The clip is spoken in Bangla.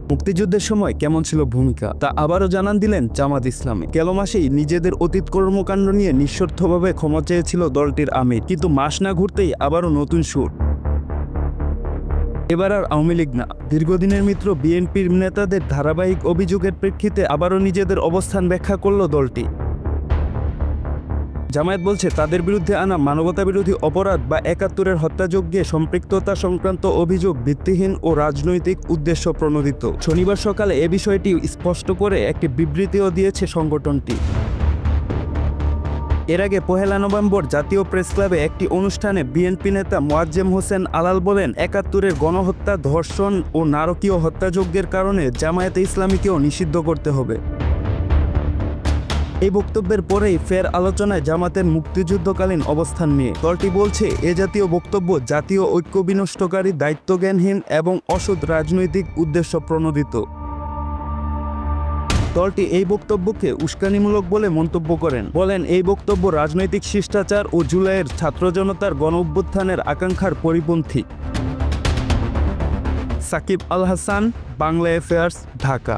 মুক্তিযুদ্ধের সময় কেমন ছিল ভূমিকা তা আবারও জানান দিলেন জামাত ইসলামী। গেল মাসেই নিজেদের অতীত কর্মকাণ্ড নিয়ে নিঃস্বার্থভাবে ক্ষমা চেয়েছিল দলটির আমির, কিন্তু মাস না ঘুরতেই আবারও নতুন সুর। এবার আর আওয়ামী লীগ না, দীর্ঘদিনের মিত্র বিএনপির নেতাদের ধারাবাহিক অভিযোগের প্রেক্ষিতে আবারও নিজেদের অবস্থান ব্যাখ্যা করল দলটি। জামায়াত বলছে তাদের বিরুদ্ধে আনা মানবতাবিরোধী অপরাধ বা ৭১-এর হত্যাযজ্ঞে সম্পৃক্ততা সংক্রান্ত অভিযোগ ভিত্তিহীন ও রাজনৈতিক উদ্দেশ্য প্রণোদিত। শনিবার সকালে এ বিষয়টি স্পষ্ট করে একটি বিবৃতিও দিয়েছে সংগঠনটি। এর আগে ১ নভেম্বর জাতীয় প্রেসক্লাবে একটি অনুষ্ঠানে বিএনপি নেতা মোয়াজ্জেম হোসেন আলাল বলেন, ৭১-এর গণহত্যা, ধর্ষণ ও নারকীয় হত্যাযজ্ঞের কারণে জামায়াতে ইসলামীকেও নিষিদ্ধ করতে হবে। এই বক্তব্যের পরেই ফের আলোচনায় জামাতের মুক্তিযুদ্ধকালীন অবস্থান নিয়ে। দলটি বলছে, এ জাতীয় বক্তব্য জাতীয় ঐক্য বিনষ্টকারী, দায়িত্বজ্ঞানহীন এবং অসৎ রাজনৈতিক উদ্দেশ্য প্রণোদিত। দলটি এই বক্তব্যকে উস্কানিমূলক বলে মন্তব্য করেন, বলেন এই বক্তব্য রাজনৈতিক শিষ্টাচার ও জুলাইয়ের ছাত্র জনতার গণঅভ্যুত্থানের আকাঙ্ক্ষার পরিপন্থী। সাকিব আল হাসান, বাংলা অ্যাফেয়ার্স, ঢাকা।